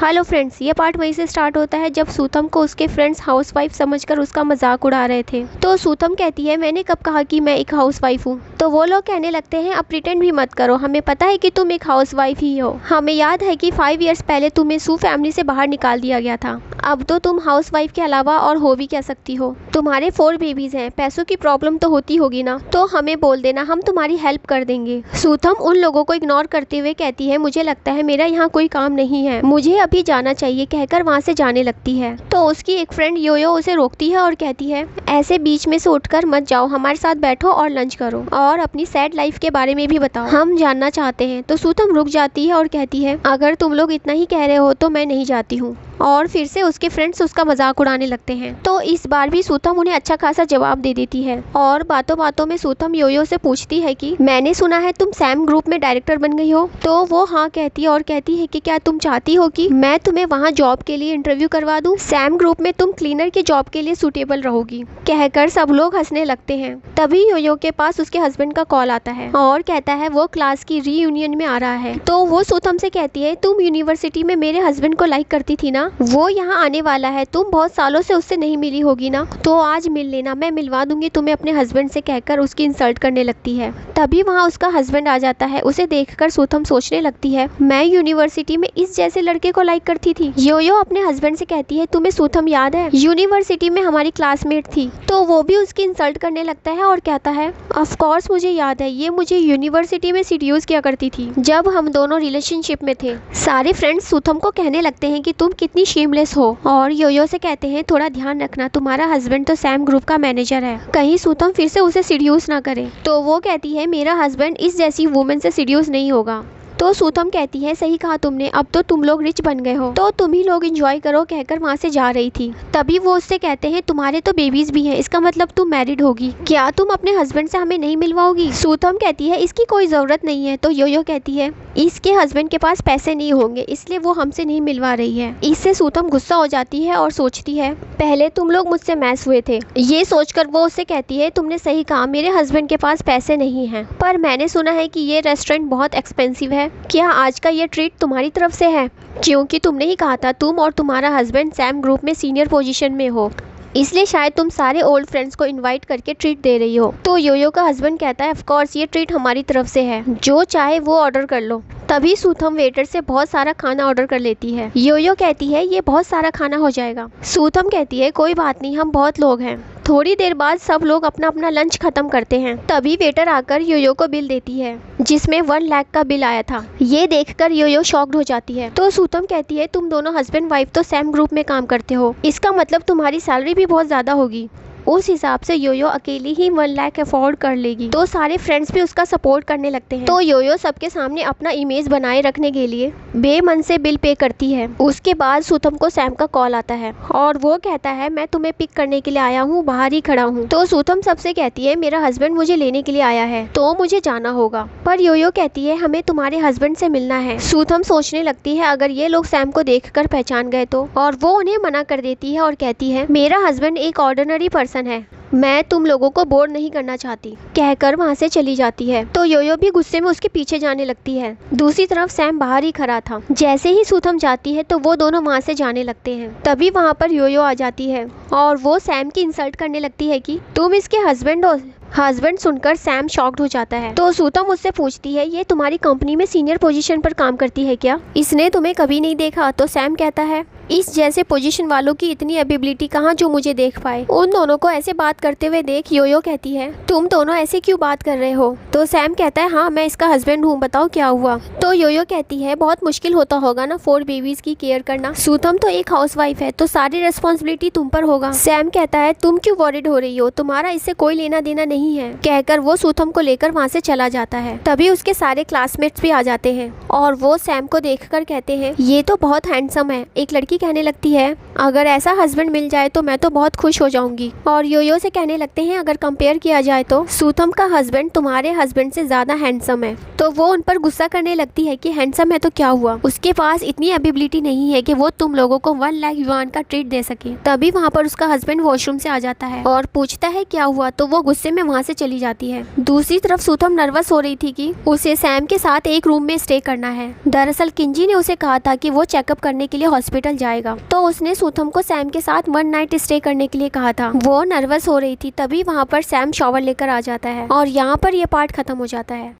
Hello friends, ये part वहीं से स्टार्ट होता है जब सूतम को उसके फ्रेंड्स हाउसवाइफ समझकर उसका मजाक उड़ा रहे थे। तो सूतम कहती है, मैंने कब कहा कि मैं एक हाउसवाइफ हूँ। तो वो लोग कहने लगते हैं, अब प्रिटेंड भी मत करो, हमें पता है कि तुम एक हाउसवाइफ ही हो। हमें याद है कि 5 इयर्स पहले तुम्हें सू फैमिली से बाहर निकाल दिया गया था। अब तो तुम हाउसवाइफ के अलावा और हो भी कह सकती हो। तुम्हारे 4 बेबीज हैं, पैसों की प्रॉब्लम तो होती होगी ना, तो हमें बोल देना, हम तुम्हारी हेल्प कर देंगे। सूतम उन लोगों को इग्नोर करते हुए कहती है, मुझे लगता है मेरा यहाँ कोई काम नहीं है, मुझे अभी जाना चाहिए, कहकर वहाँ से जाने लगती है। तो उसकी एक फ्रेंड योयो उसे रोकती है और कहती है, ऐसे बीच में से उठकर मत जाओ, हमारे साथ बैठो और लंच करो और अपनी सैड लाइफ के बारे में भी बताओ, हम जानना चाहते हैं। तो सूतम रुक जाती है और कहती है, अगर तुम लोग इतना ही कह रहे हो तो मैं नहीं जाती हूँ। और फिर से उसके फ्रेंड्स उसका मजाक उड़ाने लगते हैं। तो इस बार भी सूतम उन्हें अच्छा खासा जवाब दे देती है और बातों बातों में सूतम योयो से पूछती है कि मैंने सुना है तुम सैम ग्रुप में डायरेक्टर बन गई हो। तो वो हाँ कहती है और कहती है कि क्या तुम चाहती हो कि मैं तुम्हें वहाँ जॉब के लिए इंटरव्यू करवा दूँ, सैम ग्रुप में तुम क्लीनर की जॉब के लिए सुटेबल रहोगी। कहकर सब लोग हंसने लगते हैं। तभी योयो के पास उसके हस्बैंड का कॉल आता है और कहता है वो क्लास की रीयूनियन में आ रहा है। तो वो सूतम से कहती है, तुम यूनिवर्सिटी में मेरे हस्बैंड को लाइक करती थी ना, वो यहाँ आने वाला है, तुम बहुत सालों से उससे नहीं मिली होगी ना, तो आज मिल लेना, मैं मिलवा दूंगी तुम्हें अपने हस्बैंड से, कहकर उसकी इंसल्ट करने लगती है। तभी वहाँ उसका हस्बैंड आ जाता है। उसे देखकर सूतम सोचने लगती है, मैं यूनिवर्सिटी में इस जैसे लड़के को लाइक करती थी। योयो अपने हस्बैंड से कहती है, तुम्हें सूतम याद है, यूनिवर्सिटी में हमारी क्लासमेट थी। तो वो भी उसकी इंसल्ट करने लगता है और कहता है, ऑफ कोर्स मुझे याद है, ये मुझे यूनिवर्सिटी में सीड्यूस किया करती थी जब हम दोनों रिलेशनशिप में थे। सारे फ्रेंड्स सूतम को कहने लगते हैं कि तुम कितनी शेमलेस हो और योयो से कहते हैं, थोड़ा ध्यान रखना, तुम्हारा हस्बैंड तो सैम ग्रुप का मैनेजर है, कहीं सूतम फिर से उसे सीड्यूस ना करे। तो वो कहती है, मेरा हस्बैंड इस जैसी वुमेन से सीड्यूस नहीं होगा। तो सूतम कहती है, सही कहा तुमने, अब तो तुम लोग रिच बन गए हो, तो तुम ही लोग एंजॉय करो, कहकर वहाँ से जा रही थी। तभी वो उससे कहते हैं, तुम्हारे तो बेबीज भी हैं, इसका मतलब तुम मैरिड होगी, क्या तुम अपने हस्बैंड से हमें नहीं मिलवाओगी। सूतम कहती है, इसकी कोई ज़रूरत नहीं है। तो योयो कहती है, इसके हस्बैंड के पास पैसे नहीं होंगे इसलिए वो हमसे नहीं मिलवा रही है। इससे सूतम गुस्सा हो जाती है और सोचती है, पहले तुम लोग मुझसे मैस हुए थे। ये सोचकर वो उससे कहती है, तुमने सही कहा, मेरे हस्बैंड के पास पैसे नहीं हैं, पर मैंने सुना है कि ये रेस्टोरेंट बहुत एक्सपेंसिव है, क्या आज का ये ट्रीट तुम्हारी तरफ से है, क्योंकि तुमने ही कहा था तुम और तुम्हारा हस्बैंड सैम ग्रुप में सीनियर पोजीशन में हो, इसलिए शायद तुम सारे ओल्ड फ्रेंड्स को इनवाइट करके ट्रीट दे रही हो। तो योयो का हस्बैंड कहता है, ऑफ कोर्स ये ट्रीट हमारी तरफ से है, जो चाहे वो ऑर्डर कर लो। तभी सूतम वेटर से बहुत सारा खाना ऑर्डर कर लेती है। योयो कहती है, ये बहुत सारा खाना हो जाएगा। सूतम कहती है, कोई बात नहीं, हम बहुत लोग हैं। थोड़ी देर बाद सब लोग अपना अपना लंच खत्म करते हैं। तभी वेटर आकर योयो को बिल देती है जिसमें 1 लाख का बिल आया था। ये देखकर योयो शॉक्ड हो जाती है। तो सूतम कहती है, तुम दोनों हस्बैंड वाइफ तो सैम ग्रुप में काम करते हो, इसका मतलब तुम्हारी सैलरी भी बहुत ज्यादा होगी। उस हिसाब से योयो अकेली ही 1 लाख अफोर्ड कर लेगी। तो सारे फ्रेंड्स भी उसका सपोर्ट करने लगते हैं। तो योयो सबके सामने अपना इमेज बनाए रखने के लिए बेमन से बिल पे करती है। उसके बाद सूतम को सैम का कॉल आता है और वो कहता है, मैं तुम्हें पिक करने के लिए आया हूँ, बाहर ही खड़ा हूँ। तो सूतम सबसे कहती है, मेरा हस्बैंड मुझे लेने के लिए आया है तो मुझे जाना होगा। पर योयो कहती है, हमें तुम्हारे हस्बैंड से मिलना है। सूतम सोचने लगती है, अगर ये लोग सैम को देखकर पहचान गए तो, और वो उन्हें मना कर देती है और कहती है, मेरा हस्बैंड एक ऑर्डिनरी पर्सन है, मैं तुम लोगों को बोर नहीं करना चाहती, कहकर वहाँ से चली जाती है। तो योयो भी गुस्से में उसके पीछे जाने लगती है। दूसरी तरफ सैम बाहर ही खड़ा था। जैसे ही सूतम जाती है तो वो दोनों वहाँ से जाने लगते हैं। तभी वहाँ पर योयो आ जाती है और वो सैम की इंसल्ट करने लगती है कि तुम इसके हस्बैंड हो। हस्बैंड सुनकर सैम शॉक्ड हो जाता है। तो सूतम उससे पूछती है, ये तुम्हारी कंपनी में सीनियर पोजीशन पर काम करती है क्या, इसने तुम्हें कभी नहीं देखा। तो सैम कहता है, इस जैसे पोजीशन वालों की इतनी एबिलिटी कहाँ जो मुझे देख पाए। उन दोनों को ऐसे बात करते हुए देख योयो कहती है, तुम दोनों ऐसे क्यों बात कर रहे हो। तो सैम कहता है, हाँ मैं इसका हस्बैंड हूँ, बताओ क्या हुआ। तो योयो कहती है, बहुत मुश्किल होता होगा ना 4 बेबीज की केयर करना, सूतम तो एक हाउसवाइफ है तो सारी रेस्पॉन्सिबिलिटी तुम पर होगा। सैम कहता है, तुम क्यों वॉरिड हो रही हो, तुम्हारा इससे कोई लेना देना नहीं है, कहकर वो सूतम को लेकर वहाँ से चला जाता है। तभी उसके सारे क्लासमेट्स भी आ जाते हैं और वो सैम को देखकर कहते हैं, ये तो बहुत हैंडसम है, एक लड़की लड़की कहने लगती है अगर ऐसा हस्बैंड मिल जाए तो मैं तो बहुत खुश हो जाऊंगी। और योयो से कहने लगते हैं अगर कंपेयर किया जाए तो सूथम का हस्बैंड तुम्हारे हस्बैंड से ज्यादा हैंडसम है। तो वो उन पर गुस्सा करने लगती है कि हैंडसम है तो क्या हुआ, उसके पास इतनी एबिलिटी नहीं है कि वो तुम लोगों को 1 लाख युआन का ट्रीट दे सके। तभी वहाँ पर उसका हस्बैंड वॉशरूम से आ जाता है और पूछता है क्या हुआ, तो वो गुस्से में वहाँ से चली जाती है। दूसरी तरफ सूथम नर्वस हो रही थी कि उसे सैम के साथ एक रूम में स्टे करना है। दरअसल किंजी ने उसे कहा था कि वो चेकअप करने के लिए हॉस्पिटल जाएगा, तो उसने सूथम को सैम के साथ 1 नाइट स्टे करने के लिए कहा था। वो नर्वस हो रही थी, तभी वहाँ पर सैम शॉवर लेकर आ जाता है और यहाँ पर यह पार्ट खत्म हो जाता है।